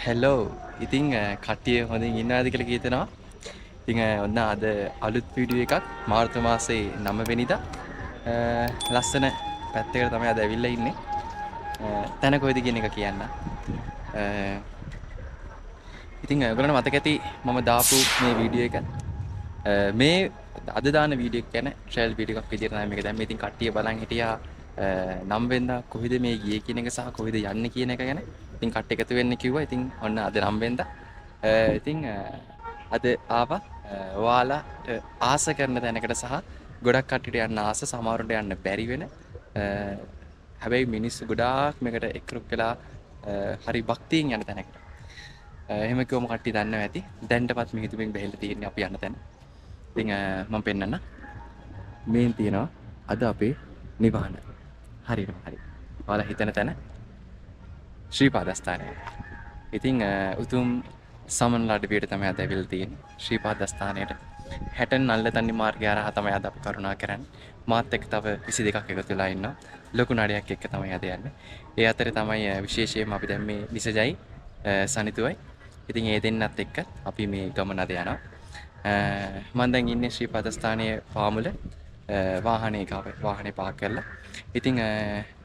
Hello ඉතිං කට්ටිය හොඳින් ඉන්නවාද කියලා කියතනවා. ඉතිං ඔන්න අද අලුත් වීඩියෝ එකක් මාර්තු මාසේ 9 වෙනිදා ලස්සන පැත්තකට තමයි අද ඇවිල්ලා ඉන්නේ. තැන කොයිද කියන එක කියන්න. ඉතිං ඔයගොල්ලන්ට මතක ඇති මම දාපු මේ වීඩියෝ එක මේ අද දාන වීඩියෝ එක ගැන ට්‍රයිල් වීඩියෝ එකක් විදියට තමයි මේක දැම්මේ. ඉතින් කට්ටිය බලන් හිටියා 9 වෙනිදා කොහෙද මේ ගියේ කියන එක සහ කොහෙද යන්නේ කියන එක ගැන. ඉතින් කට්ටිය එකතු වෙන්න කිව්වා. ඉතින් ඔන්න අද 9 වෙනිදා ඉතින් අද ආවා ඔයාලට ආස කරන තැනකට සහ ගොඩක් කට්ටියට යන්න ආස සමහරවිට යන්න බැරි වෙන හැබැයි මිනිස්සු ගොඩාක් මේකට එක්රුක් වෙලා හරි භක්තියෙන් යන තැනකට. එහෙම කිව්වම කට්ටිය දන්නවා ඇති. දැන්ටපත් මිහිඳුමින් බැහැලා තියෙන්නේ අපි යන තැන. ඉතින් මම පෙන්නන්න. මේන් තියෙනවා අද අපේ නිවහන. හරියටම හරි. ඔයාලා හිතන තැන ශ්‍රී පාදස්ථානය. ඉතින් උතුම් සමනල අඩවියට තමයි අද ඇවිල්ලා තියෙන්නේ. ශ්‍රී පාදස්ථානයට 60 නල්ලතන්නි මාර්ගය හරහා තමයි අද අපි කරුණා කරන්නේ. මාත් එක්ක තව 22ක් එකතු වෙලා ඉන්නවා. ලොකු නඩයක් එක්ක තමයි අද යන්නේ. ඒ අතරේ තමයි විශේෂයෙන්ම අපි දැන් මේ නිසජයි සනිතුයි. ඉතින් ඒ දෙන්නත් එක්ක අපි මේ ගමන අද යනවා. මම දැන් ඉන්නේ ශ්‍රී පාදස්ථානයේ පාමුල වාහනේ ගාව වාහනේ පාක් කරලා. ඉතින්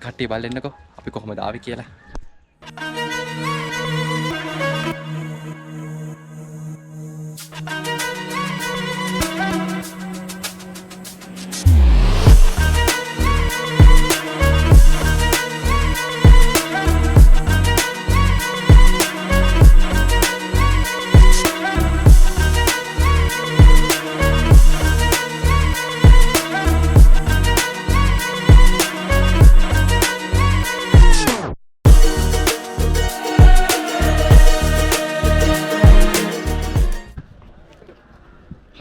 කට්ටිය බලන්නකෝ අපි කොහොමද ආවේ කියලා.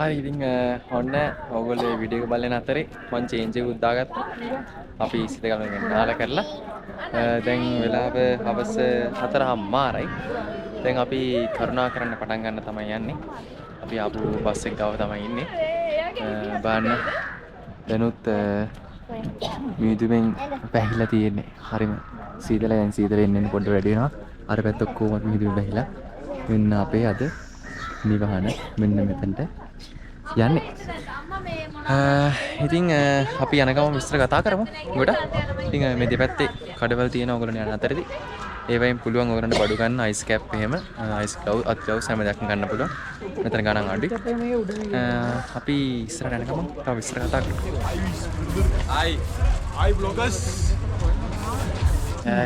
හරි ඉතින් ඔන්න ඔයගොල්ලෝ වීඩියෝ එක බලන අතරේ මම චේන්ජ් එකක් දාගත්තා. අපි සිත ගමන නාල කරලා දැන් වෙලාව හවස 4:00යි. දැන් අපි කරුණා කරන්න පටන් ගන්න තමයි යන්නේ. අපි ආපු බස් එක ගාව තමයි ඉන්නේ. බලන්න දැනුත් මිදුමෙන් පැහිලා තියෙන්නේ. හරිම සීතලයි. දැන් සීතල එන්න පොඩ්ඩ වැඩි වෙනවා. අර පැත්ත ඔක්කොම මිදුම පැහිලා. මෙන්න අපේ අද නිවහන මෙන්න මෙතනට යන්නේ. ඉතින් අපි යන ගමන් විස්තර කතා කරමු. ගොඩක්. ඉතින් මේ දෙපැත්තේ කඩවල තියෙන ඕගොල්ලෝ යන අතරදී ඒ වයින් පුළුවන් ඕගොල්ලන්ට බඩු ගන්න අයිස් කැප් එහෙම අයිස් ග්ලව් අත් ග්ලව්ස් හැම දෙයක්ම ගන්න පුළුවන්. මෙතන ගණන් අඩුයි. අපි ඉස්සරහට යන ගමන් තව විස්තර කතා කරමු. Hi vloggers.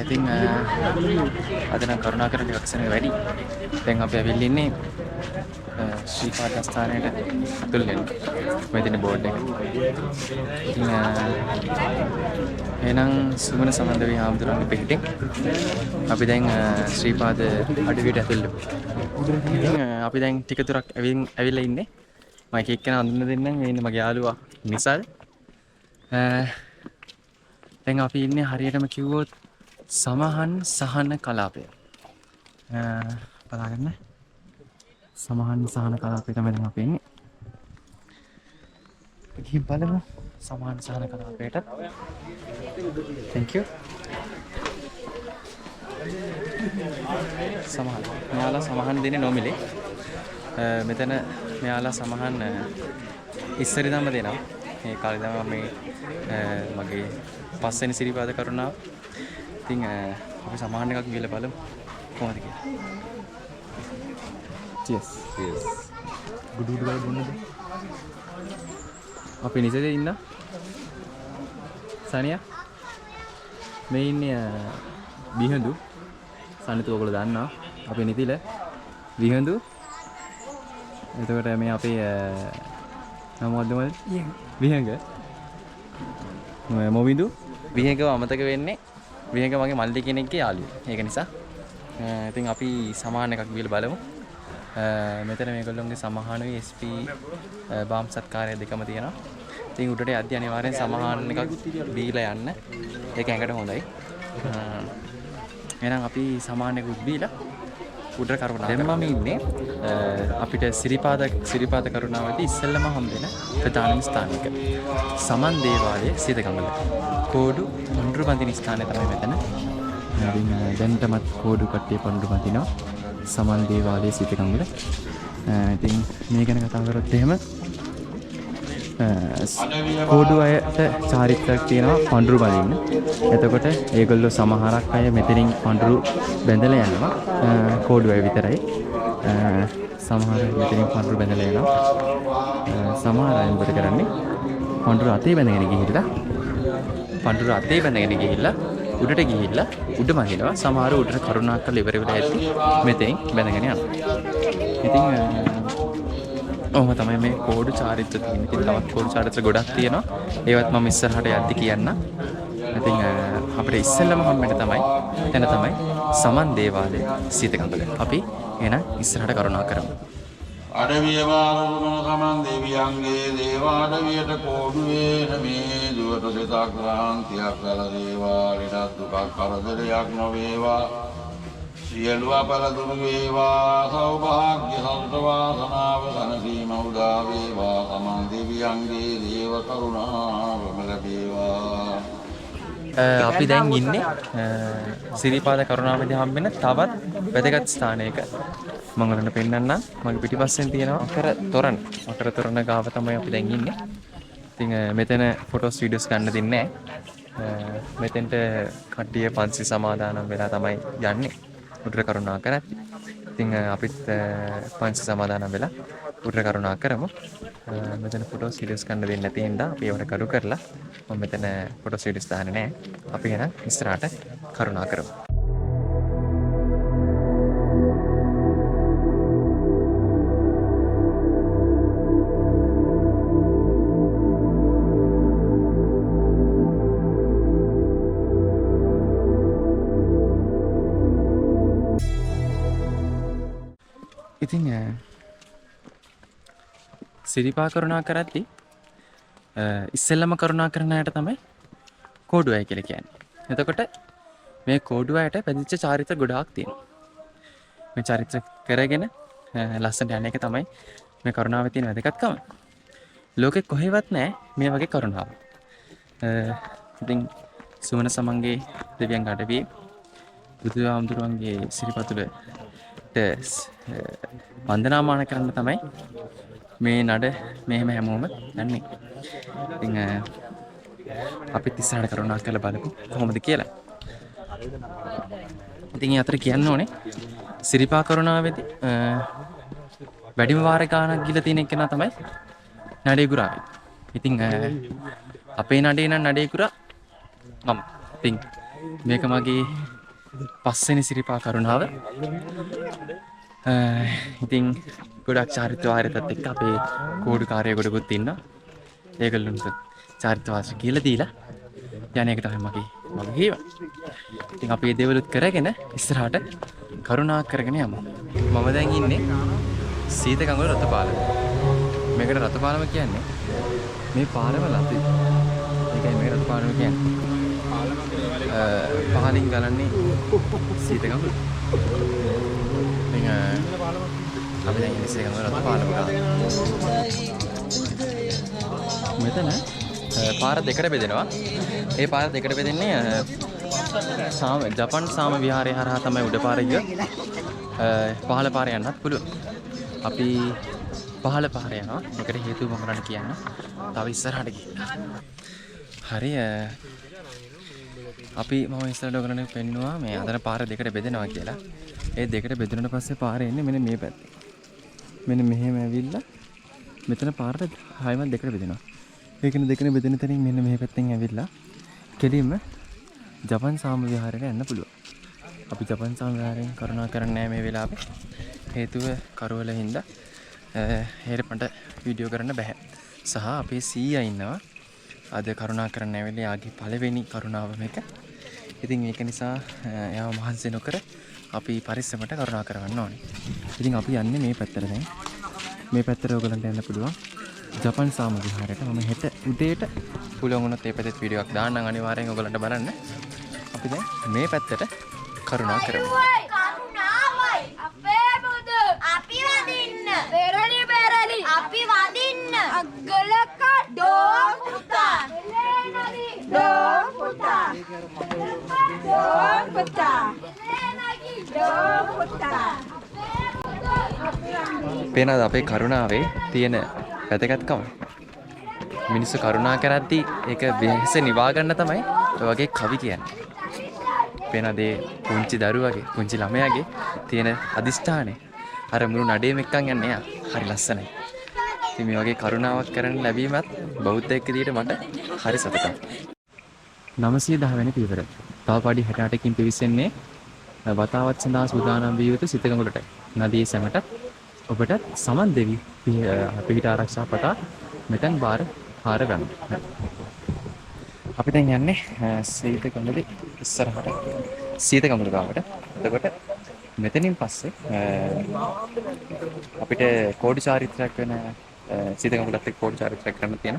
ඉතින් අද නම් කරුණා කරන ටිකක් වැඩි. දැන් අපි ඇවිල්ලා ඉන්නේ ශ්‍රී පාදස්ථානයට ඇතුල් වෙන්න. මේ තියෙන බෝඩ් එක. ඉතින් එහෙනම් සුමන සමන්දවි හාමුදුරන්ගේ පිටින් අපි දැන් ශ්‍රී පාද අඩවියට ඇතුල් වෙමු. ඉතින් අපි දැන් ටික දුරක් ඇවිල්ලා ඉන්නේ. මම එක එක්කෙනා අඳුන දෙන්නම්. මේ ඉන්නේ මගේ යාළුවා නිසල්. දැන් අපි ඉන්නේ හරියටම කිව්වොත් සමහන් සහන කලාපය. බලාගන්න. සමහන් සහන කලාපය තමයි දැන් අපි ඉන්නේ. ගිහින් බලමු සමහන් සහන කලාපයට. Thank you. සමහන්. මෙයාලා සමහන් දෙන්නේ නොමිලේ. මෙතන මෙයාලා සමහන් ඉස්සර ඉඳන්ම දෙනවා. මේ කාලේ තමයි මේ මගේ පස්වෙනි සිරිපාද කරුණාව. ඉතින් අපි සමහන් එකක් ගිහලා බලමු කොහොමද කියලා. Cheers. Cheers. ගුඩු ගුඩු ගාලා බොන්නද? අපි නිසෙදේ ඉන්න. සනියා. මේ ඉන්නේ විහඳු. සනිතු ඔයගොල්ලෝ දන්නවා. අපි නිතිල විහඳු. එතකොට මේ අපේ නම මොකද්ද මල්ලි? විහඟ. මොවිදු විහඟව අමතක වෙන්නේ. විහඟ මගේ මල්ලි කෙනෙක්ගේ යාළුවා. ඒක නිසා ඉතින් අපි සමාන එකක් බීලා බලමු. මෙතන මේගොල්ලෝගේ සමහනුයි SP බාම් සත්කාරය දෙකම තියෙනවා. ඉතින් උඩට යද්දි අනිවාර්යෙන් සමහන් එකක් බීලා යන්න. ඒක ඇඟට හොඳයි. එහෙනම් අපි සමාන එකක් බීලා උඩට කරුණා. දැන් මම ඉන්නේ අපිට සිරිපාද කරුණාවදී ඉස්සෙල්ලම හම්බෙන ප්‍රධානම ස්ථානික සමන් දේවාලයේ සීතකමල. කෝඩු පොඬුරු බඳින ස්ථානය තමයි මෙතන. ඉතින් දැන්ටමත් කෝඩු කට්ටිය පොඬුරු බඳිනවා. සමන් දේවාලයේ සීතකංගුල. ඉතින් මේ ගැන කතා කරොත් එහෙම කෝඩු අයට චාරිත්‍රාක් තියෙනවා පඳුරු බඳින්න. එතකොට ඒගොල්ලෝ සමහරක් අය මෙතනින් පඳුරු බැඳලා යනවා. කෝඩු අය විතරයි. සමහර අය මෙතනින් පඳුරු බැඳලා යනවා. සමහර අය මොකද කරන්නේ? පඳුරු අතේ බැඳගෙන ගිහිල්ලා උඩට ගිහිල්ලා උඩ මගිනවා. සමහර උඩට කරුණාක් කරලා ඉවර වෙලා ඇති මෙතෙන් බැඳගෙන යනවා. ඉතින් ඔහොම තමයි මේ කෝඩු චාරිත්‍ර තියෙන්නේ. ඉතින් තවත් කෝඩු චාරිත්‍ර ගොඩක් තියෙනවා. ඒවත් මම ඉස්සරහට යද්දි කියන්නම්. ඉතින් අපිට ඉස්සෙල්ලම හම්බෙන්න තමයි සමන් දේවාලය සීතකංගල. අපි එහෙනම් ඉස්සරහට කරුණා කරමු. අඩවිය වාරසුමන සමන් දෙවියන්ගේ දේවාඩවියට කෝඩු වේන මේ දුවට දෙතක් ක්‍රාන්තියක් කළ දේවා ලෙඩක් දුකක් කරදරයක් නොවේවා සියලු අපල දුරු වේවා සෞභාග්‍ය සතුට වාසනාව සනසීම උදා වේවා සමන් දෙවියන්ගේ දේව කරුණාවම ලැබේවා. අපි දැන් ඉන්නේ සිරිපාද කරුණාවේදී හම්බෙන තවත් වැදගත් ස්ථානයක. මම ඔයාලට පෙන්නන්නම්. මගේ පිටිපස්සෙන් තියෙනවා අකර තොරණ ගාව තමයි අපි දැන් ඉන්නේ. ඉතින් මෙතන ෆොටෝස් වීඩියෝස් ගන්න දෙන්නේ නැහැ. මෙතෙන්ට කට්ටිය පන්සි සමාදානම් වෙලා තමයි යන්නේ. උඩට කරුණා කරද්දි. ඉතින් අපිත් පන්සි සමාදානම් වෙලා උඩට කරුණා කරමු. මෙතන ෆොටෝස් වීඩියෝස් ගන්න දෙන්නේ නැති හින්දා අපි ඒවට කරු කරලා මම මෙතන ෆොටෝස් වීඩියෝස් දාන්නේ නැහැ. අපි එහෙනම් ඉස්සරහට කරුණා කරමු. ඉතින් සිරිපා කරුණා කරද්දි ඉස්සෙල්ලම කරුණා කරන අයට තමයි කෝඩු අය කියලා කියන්නේ. එතකොට මේ කෝඩු අයට පැදිච්ච චාරිත්‍ර ගොඩාක් තියෙනවා. මේ චාරිත්‍ර කරගෙන ලස්සනට යන එක තමයි මේ කරුණාවේ තියෙන වැදගත්කම. ලෝකෙ කොහෙවත් නැහැ මේ වගේ කරුණාවක්. ඉතින් සුමන සමන්ගේ දෙවියන් අඩවියේ බුදුහාමුදුරුවන්ගේ සිරිපතුලට වන්දනාමාන කරන්න තමයි මේ නඩ මෙහෙම හැමෝම යන්නේ. ඉතින් අපිත් ඉස්සරහට කරුණා කරලා බලමු කොහොමද කියලා. ඉතින් අතර කියන්න ඕනේ සිරිපා කරුණාවේදී වැඩිම වාර ගානක් ගිහලා තියෙන කෙනා තමයි නඩේ ගුරාවේ. ඉතින් අපේ නඩේ නම් නඩේ ගුරා මම. ඉතින් මේක මගේ පස්වෙනි සිරිපා කරුණාව. ඉතින් ගොඩක් චාරිත්‍ර වාරයත් එක්ක අපේ කෝඩු කාර්යය ගොඩකුත් ඉන්නවා. ඒගොල්ලන්ට චාරිත්‍ර වාසි කියලා දීලා යන එක තමයි මගේ හේව. ඉතින් අපි මේ දේවලුත් කරගෙන ඉස්සරහට කරුණා කරගෙන යමු. මම දැන් ඉන්නේ සීතකංගොල රතපාලම. මේකට රතපාලම කියන්නේ මේ පාරම ලතු. ඒකයි මේක රතපාලම කියන්නේ. පහලින් ගලන්නේ සීතකංගොල. ඉතින් අපි දැන් ඉන්නේ සීතකංගොල රතපාලම ගාව. මෙතන පාර දෙකට බෙදෙනවා. ඒ පාර දෙකට බෙදෙන්නේ ජපන් සාම විහාරය හරහා තමයි උඩ පාර ගිය. පහළ පාර යන්නත් පුළුවන්. අපි පහළ පාර යනවා. ඒකට හේතුව මොකක්ද කියන්න. තව ඉස්සරහට ගිහින්. හරි අපි මම ඉස්සරහට ඔයගොල්ලන්ට පෙන්නුවා මේ අතන පාර දෙකට බෙදෙනවා කියලා. ඒ දෙකට බෙදුනට පස්සේ පාර එන්නේ මෙන්න මේ පැත්තේ. මෙන්න මෙහෙම ඇවිල්ලා මෙතන පාරට හයමත් දෙකට බෙදෙනවා. ඒකනේ දෙකනේ බෙදෙන තැනින් මෙන්න මේ පැත්තෙන් ඇවිල්ලා කෙලින්ම ජපන් සාම විහාරයට යන්න පුළුවන්. අපි ජපන් සාම විහාරයෙන් කරුණා කරන්නේ නැහැ මේ වෙලාවේ. හේතුව කරවල හින්දා හේරපන්ට වීඩියෝ කරන්න බෑ. සහ අපේ සීයා ඉන්නවා. අද කරුණා කරන්න ඇවිල්ලා යාගේ පළවෙනි කරුණාව මේක. ඉතින් ඒක නිසා එයාව මහන්සි නොකර අපි පරිස්සමට කරුණා කරවන්න ඕනේ. ඉතින් අපි යන්නේ මේ පැත්තට දැන්. මේ පැත්තට ඔයගලන්ට යන්න පුළුවන්. ජපන් සාම විහාරයට මම හෙට උදේට පුළුවන් වුණොත් ඒ පැත්තේ වීඩියෝ එකක් දාන්නම් අනිවාර්යෙන් ඔයගලන්ට බලන්න. අපි දැන් මේ පැත්තට කරුණා කරමු. කරුණාවයි අපේ බුදු අපි වදින්න පෙරලි අපි වදින්න අග්ගලක ඩෝ පුතා ඩෝ පුතා ඩෝ පුතා ඩෝ පුතා පේනවාද අපේ කරුණාවේ තියෙන වැදගත්කම? මිනිස්සු කරුණා කරද්දී ඒක වෙහෙස නිවා ගන්න තමයි ඔය වගේ කවි කියන්නේ. පේනවාද ඒ පුංචි දරුවගේ, පුංචි ළමයාගේ තියෙන අදිෂ්ඨානේ. අර මුළු නඩේම එක්කන් යන්නේ එයා. හරි ලස්සනයි. ඉතින් මේ වගේ කරුණාවක් කරන්න ලැබීමත් බෞද්ධයෙක් විදියට මට හරි සතුටුයි. 910 වෙනි පියවර. තව පඩි 68කින් පිවිසෙන්නේ වතාවත් සඳහා සූදානම් විය යුතු සිතගඟුලට. නදියේ සැමට ඔබට සමන් දෙවි පිහිට ආරක්ෂා පතා මෙතෙන් බාර හාර ගන්න. අපි දැන් යන්නේ සීතගඟුලේ ඉස්සරහට. සීතගඟුල ගාවට. එතකොට මෙතනින් පස්සේ අපිට කෝඩි චාරිත්‍රාක් වෙන සීතගඟුලත් එක්ක කෝඩි චාරිත්‍රාක් කරන්න තියෙන.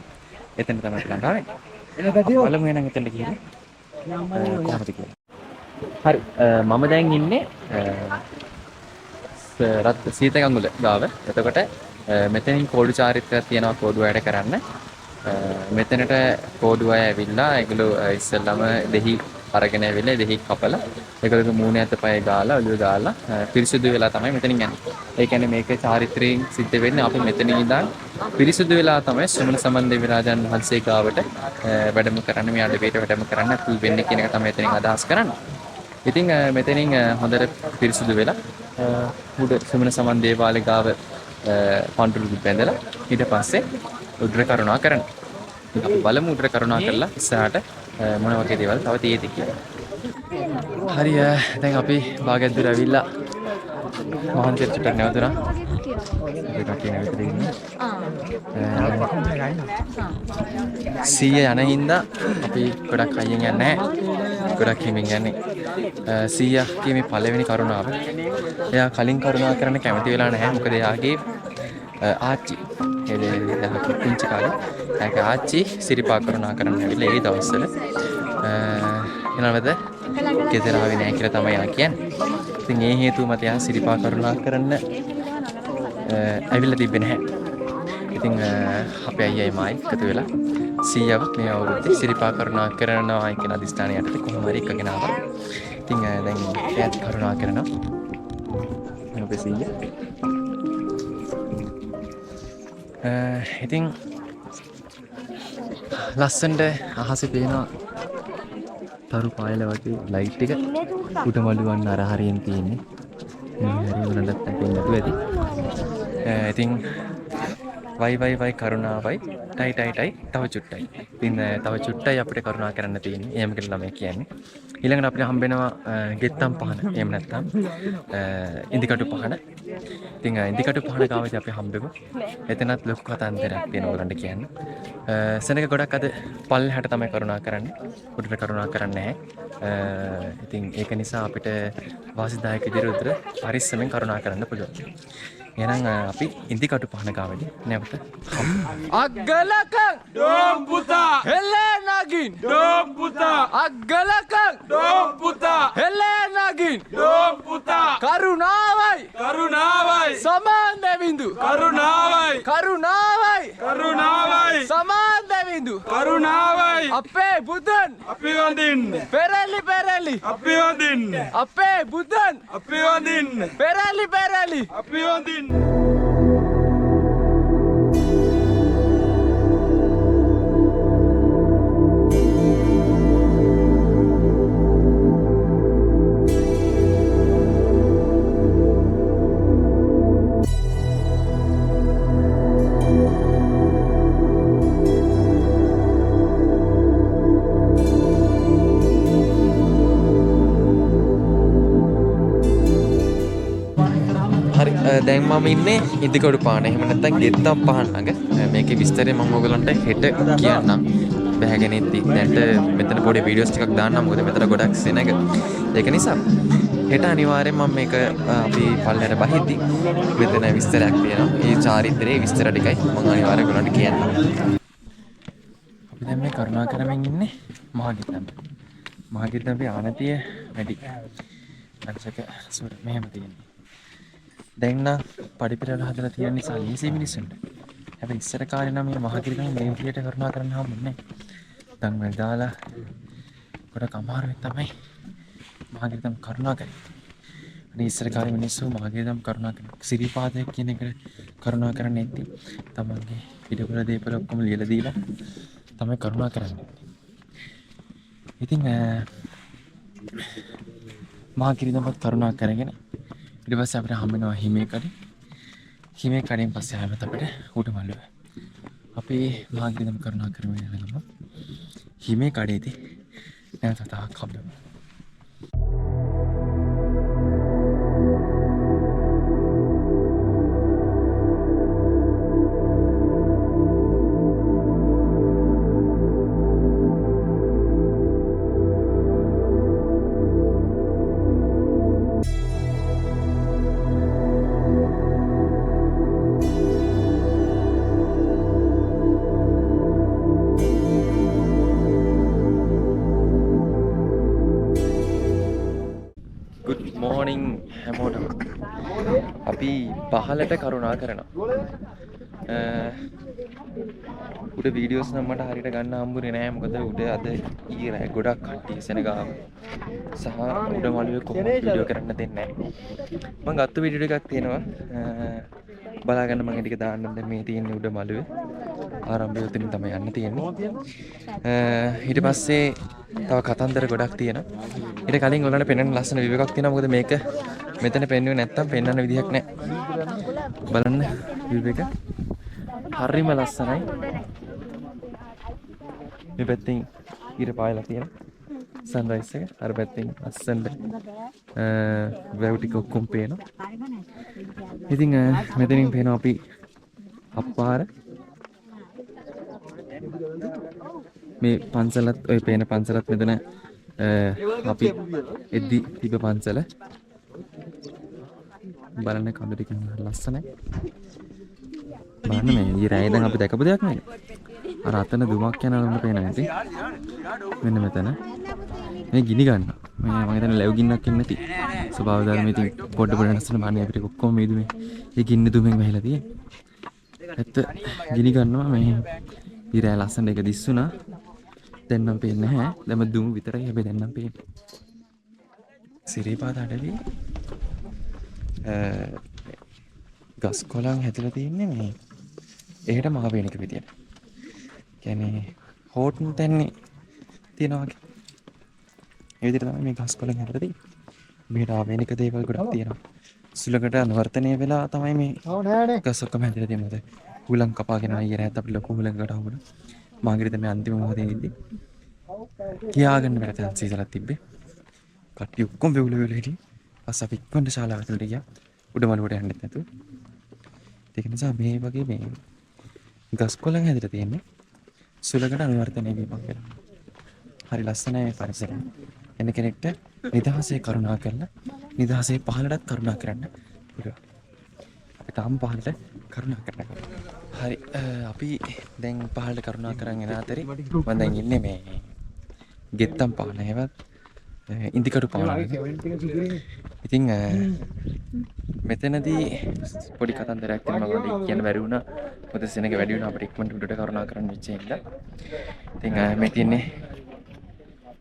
එතන තමයි ලංකාවේ. බලමු එහෙනම් එතනට ගිහින් කොහොමද කියලා. හරි මම දැන් ඉන්නේ සීතගඟුල ගාව. එතකොට මෙතනින් කෝඩු චාරිත්‍රාක් තියෙනවා කෝඩු වැඩ කරන්න. මෙතනට කෝඩු අය ඇවිල්ලා ඒගොල්ලෝ ඉස්සෙල්ලාම දෙහි අරගෙන ඇවිල්ලා දෙහි කපලා ඒගොල්ලෝ මූණේ අත පය ගාලා ඔළුව ගාලා පිරිසුදු වෙලා තමයි මෙතනින් යන්නේ. ඒ කියන්නේ මේක චාරිත්‍රයෙන් සිද්ධ වෙන්නේ අපි මෙතනින් ඉඳන් පිරිසුදු වෙලා තමයි සුමන සමන් දෙවි රාජන් වහන්සේ ගාවට වැඩම කරන්න මේ අඩවියට වැඩම කරන්න අතුල් වෙන්නේ කියන එක තමයි මෙතනින් අදහස් කරන්නේ. ඉතින් මෙතනින් හොඳට පිරිසුදු වෙලා උඩ සුමන සමන් දේවාලේ ගාව පඳුරු බැඳලා ඊට පස්සේ උද්‍ර කරුණා කරන්න. අපි බලමු උද්‍ර කරුණා කරලා ඉස්සරහට මොන වගේ දේවල් තව තියෙද කියලා. හරි දැන් අපි භාගයක් දුර ඇවිල්ලා මහන්සියට චුට්ටක් නැවතුණා. ඒක කටිය නැවතලා ඉන්නේ. 100 යන හින්දා අපි ගොඩක් හයියෙන් යන්නේ නැහැ. ගොඩක් හිමින් යන්නේ. 100 කීමේ පළවෙනි කරුණාව. එයා කලින් කරුණා කරන්න කැමති වෙලා නැහැ. මොකද එයාගේ ආච්චි එයාගේ පුංචි කාලේ එයාගේ ආච්චි සිරිපා කරුණා කරන්න ඇවිල්ලා ඒ දවස්වල එනවද ගෙදර ආවේ නැහැ කියලා තමයි එයා කියන්නේ. ඉතින් ඒ හේතුව මත එයා සිරිපා කරුණා කරන්න ඇවිල්ලා තිබ්බේ නැහැ. ඉතින් අපේ අයියයි මායි එකතු වෙලා 100ව මේ අවුරුද්දේ සිරිපා කරුණා කරනවා කියන අදිස්ථානය යටතේ කොහොම හරි එකගෙන ආවා. ඉතින් දැන් එයාත් කරුණා කරනවා. අපේ 100 ඉතින් ලස්සනට අහසේ පේනවා තරු පායල වගේ ලයිට් එක උඩමළුවන් අර හරියෙන් තියෙන්නේ. හරි උනලත් නැතිව ඇති. ඉතින් වයි කරුණාවයි ටයි තව චුට්ටයි. ඉතින් තව චුට්ටයි අපිට කරුණා කරන්න තියෙන්නේ. එහෙම කියලා ළමයි කියන්නේ. ඊළඟට අපිට හම්බෙනවා ගෙත්තම් පහන. එහෙම නැත්නම් ඉන්දිකටු පහන. ඉතින් ඉන්දිකටු පහන ගාවදී අපි හම්බෙමු. එතනත් ලොකු කතාන්තරයක් තියෙනවා ඔයගලන්ට කියන්න. සෙනඟ ගොඩක් අද පල්ලෙහාට තමයි කරුණා කරන්නේ. උඩට කරුණා කරන්නේ නැහැ. ඉතින් ඒක නිසා අපිට වාසිදායක විදිහට පරිස්සමෙන් කරුණා කරන්න පුළුවන්. එහෙනම් අපි ඉන්දිකටු පහන ගාවදී නැවත අග්ගලකන් ඩෝම් පුතා හෙල්ලේ නගින් ඩෝම් පුතා අග්ගලකන් ඩෝම් පුතා හෙල්ලේ නගින් ඩෝම් පුතා කරුණාවයි කරුණාවයි සමාන දෙවිඳු කරුණාවයි සමාන දෙවිඳු කරුණාවයි අපේ බුදුන් අපි වඳින්න පෙරලි අපි වඳින්න අපේ බුදුන් අපි වඳින්න පෙරලි අපි වඳින්න දැන් මම ඉන්නේ ඉදිකොඩු පාන. එහෙම නැත්නම් ගෙත්තම් පහන් ළඟ. මේකේ විස්තරය මම ඔයගලන්ට හෙට කියන්නම්. බැහැගෙන ඉද්දි දැන්ට මෙතන පොඩි වීඩියෝස් ටිකක් දාන්නම්. මොකද මෙතන ගොඩක් සෙනඟ. ඒක නිසා හෙට අනිවාර්යෙන් මම මේක අපි පල්ලෙහාට බහිද්දි මෙතන විස්තරයක් තියෙනවා. මේ චාරිත්‍රයේ විස්තර ටිකයි මම අනිවාර්යෙන් ඔයගලන්ට කියන්නම්. අපි දැන් මේ කරුණා කරමින් ඉන්නේ මහගෙත්තම් ආනතිය වැඩි. අංශක සූර මෙහෙම තියෙනවා. දැන් නම් පඩිපෙළ හදලා තියෙන නිසා ලීසි මිනිස්සුන්ට. හැබැයි ඉස්සර කාලේ නම් මේ මහගිරිකම මේ විදියට කරුණා කරන්න හම්බුනේ නැහැ. දැන් මම දාලා ගොඩක් අමාරුවෙන් තමයි මහගිරිකම කරුණා කරේ. අනේ ඉස්සර කාලේ මිනිස්සු මාගේ දම් කරුණා කරන සිරිපාදයක් කියන එකට කරුණා කරන්නේ නැති. තමන්ගේ පිටුපල දීපල ඔක්කොම ලියලා දීලා තමයි කරුණා කරන්නේ. ඉතින් මාගිරිදමත් කරුණා කරගෙන ඊට පස්සේ අපිට හම්බ වෙනවා හිමේ කඩේ. හිමේ කඩෙන් පස්සේ ආවත් අපිට උඩමළුව. අපි මාගිරිදම කරුණා කරමින් යන ගමන් හිමේ කඩේදී නැවත තවක් හම්බ වෙනවා. මෝර්නිං හැමෝටම අපි පහලට කරුණා කරනවා. උඩ වීඩියෝස් නම් මට හරියට ගන්න හම්බුනේ නෑ. මොකද උඩ අද ඊරෑ ගොඩක් කට්ටිය සෙනගාව සහ උඩ මළුවේ කොහොමද වීඩියෝ කරන්න දෙන්නේ නෑ. මම ගත්ත වීඩියෝ එකක් තියෙනවා. බලා ගන්න මම ටික දාන්න දැන් මේ තියෙන්නේ උඩ මළුවේ. ආරම්භය උතින් තමයි යන්න තියෙන්නේ. ඊට පස්සේ තව කතන්දර ගොඩක් තියෙනවා. ඊට කලින් ඔයාලට පෙන්වන්න ලස්සන view එකක් තියෙනවා. මොකද මේක මෙතන පෙන්වුවේ නැත්තම් පෙන්වන්න විදිහක් නැහැ. බලන්න view එක. හරිම ලස්සනයි. මේ පැත්තෙන් ඉර පායලා තියෙන සන්රයිස් එක. අර පැත්තෙන් ලස්සනට වැව් ටික ඔක්කොම පේනවා. ඉතින් මෙතනින් පේනවා අපි අප්පාර මේ පන්සලත් ඔය පේන පන්සලත් මෙතන අපි එද්දි තිබ්බ පන්සල බලන්න කඳු ටික ලස්සනයි. බලන්න මේ ඊ රැය දැන් අපි දැකපු දෙයක් නේද? අර අතන දුමක් යනවා පේනවා නේද? මෙන්න මෙතන මේ ගිනි ගන්නවා. මේ මම හිතන්නේ ලැබු ගින්නක් එන්නේ නැති. ස්වභාව ධර්මයේ ඉතින් පොඩ පොඩ නැස්සන මාන්නේ අපිට ඔක්කොම මේ දුමේ ඒ ගින්න දුමෙන් වැහිලා තියෙන්නේ. ඇත්ත ගිනි ගන්නවා මේ ඊ රැය ලස්සන එක දිස්සුණා. දැන් නම් පේන්නේ නැහැ. දැන් දුමු විතරයි හැබැයි දැන් නම් පේන්නේ. සිරිපාද අඩවිය ගස් කොළන් හැදලා තියෙන්නේ මේ එහෙට මහවේනික විදියට. කියන්නේ හෝටන් තැන්නේ තියෙනවා වගේ. ඒ විදිහට තමයි මේ ගස් කොළන් හැදලා තියෙන්නේ. මෙහෙට ආවේනික දේවල් ගොඩක් තියෙනවා. සුලකට අනුවර්තනය වෙලා තමයි මේ ගස් ඔක්කොම හැදලා තියෙන්නේ. හුලං කපාගෙන අයියර හැත් අපිට ලොකු හුලංකට හවුණා. මාගිරිත මේ අන්තිම මොහොතේදී කියාගන්න බැරි තරම් සීසලක් තිබ්බේ. කට්ටිය ඔක්කොම වෙවුල වෙවුල හිටියේ. පස්ස අපි ඉක්මනට ශාලාව ඇතුළට ගියා. උඩමළුවට යන්නෙත් නැතුව. ඒක නිසා මේ වගේ මේ ගස් කොළන් හැදලා තියෙන්නේ සුලකට අනුවර්තනය වීමක් වෙනවා. හරි ලස්සනයි මේ පරිසරය. එන කෙනෙක්ට නිදහසේ කරුණා කරලා නිදහසේ පහළටත් කරුණා කරන්න පුළුවන්. අපි තාම පහළට කරුණා කරනවා. හරි අපි දැන් පහළට කරුණා කරන් යන අතරේ මම දැන් ඉන්නේ මේ ගෙත්තම් පාන හැවත් ඉන්දිකටු පාන. ඉතින් මෙතනදී පොඩි කතන්දරයක් තියෙනවා මම කියන්න බැරි වුණා. මොකද සෙනඟ වැඩි වුණා අපිට ඉක්මනට උඩට කරුණා කරන්න වෙච්ච හින්දා. ඉතින් මේ තියන්නේ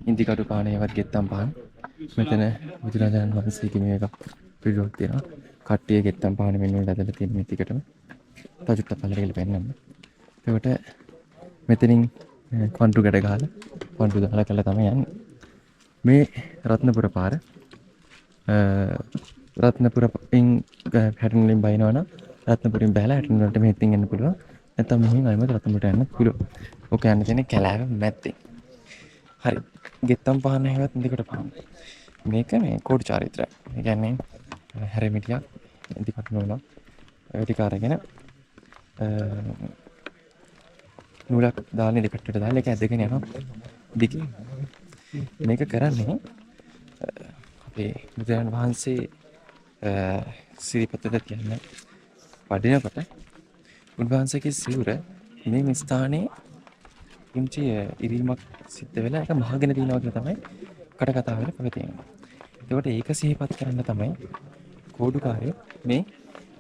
ඉන්දිකටු පාන හැවත් ගෙත්තම් පාන. මෙතන බුදුරජාණන් වහන්සේගේ මේක පිළිවෙලක් තියෙනවා. කට්ටිය ගෙත්තම් පාන මෙන්න ඇදලා තියෙන මේ ටිකටම තජුට්ට පල්ලෙල පෙන්නන්න. ඒකට මෙතනින් කොන්ටු ගැට ගහලා කොන්ටු දාලා කළා තමයි යන්නේ. මේ රත්නපුර පාර රත්නපුරින් හැටන් වලින් බයිනවනම් රත්නපුරින් බැලලා හැටන් වලට මෙහෙන් යන්න පුළුවන්. නැත්නම් මෙහෙන් අයිමත් රත්නපුරට යන්න පුළුවන්. ඔක යන්න තියෙන්නේ කැලෑව මැත්තේ. හරි. ගෙත්තම් පහන හැවත් ඉන්දිකට පහන. මේක මේ කෝඩ් චාරිත්‍රය. ඒ කියන්නේ හැරමිටියක් ඉන්දිකට නෝන ඒ ටික අරගෙන නූලක් දාන්නේ දෙකටට දාලා ඒක ඇදගෙන යනවා. දිග මේක කරන්නේ අපේ බුදුරජාණන් වහන්සේ සිරිපතට තියන්න වඩිනකොට උන්වහන්සේගේ සිවුර මේ ස්ථානයේ කිංචි ඉරීමක් සිද්ධ වෙලා ඒක මහගෙන දිනවා කියලා තමයි කටකතා වල පවතින්නේ. ඒකට ඒක සිහිපත් කරන්න තමයි කෝඩුකාරයෝ මේ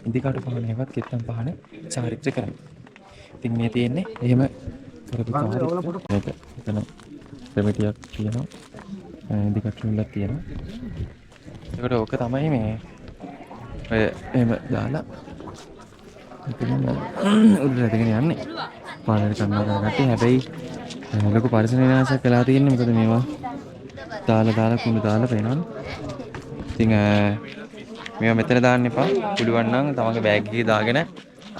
ඉන්දිකාටු පහන හැවත් ගෙත්තම් පහන චාරිත්‍ර කරන්නේ. ඉතින් මේ තියෙන්නේ එහෙම කරපු චාරිත්‍ර. මේක එතන රෙමිටියක් තියෙනවා. ඉන්දිකාටු වල තියෙනවා. ඒකට ඕක තමයි මේ ඔය එහෙම දාලා උඩට ඇදගෙන යන්නේ. පාලනය කරනවා කට්ටිය. හැබැයි ලොකු පරිසර විනාශයක් වෙලා තියෙන්නේ. මොකද මේවා දාලා කුණු දාලා පේනවනේ. ඉතින් මේවා මෙතන දාන්න එපා. පුළුවන් නම් තමන්ගේ බෑග් එකේ දාගෙන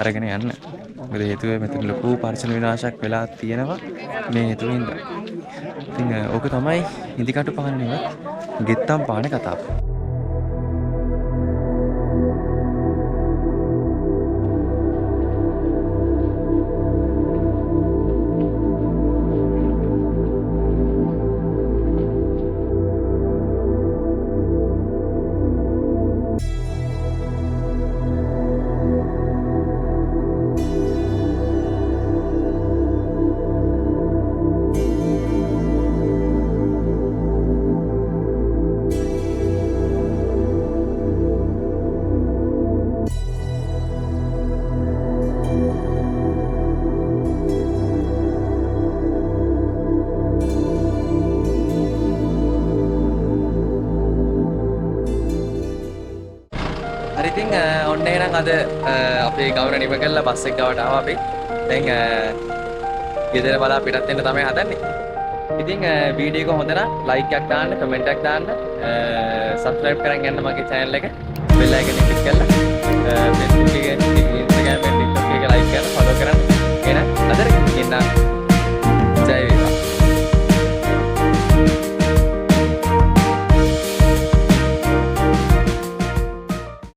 අරගෙන යන්න. මොකද හේතුව මෙතන ලොකු පරිසර විනාශයක් වෙලා තියෙනවා මේ හේතුවෙන්ද. ඉතින් ඕක තමයි ඉදිකටු පානනේව ගෙත්තම් පාන කතාව. හරි ඉතින් ඔන්න එහෙනම් අද අපේ ගමන නිම කරලා බස් එක ගාවට ආවා අපි. දැන් ගෙදර බලා පිටත් වෙන්න තමයි හදන්නේ. ඉතින් වීඩියෝ එක හොඳ නම් ලයික් එකක් දාන්න, කමෙන්ට් එකක් දාන්න, සබ්ස්ක්‍රයිබ් කරන් යන්න මගේ channel එක. බෙල් අයිකන් එක ක්ලික් කරලා Facebook එකේ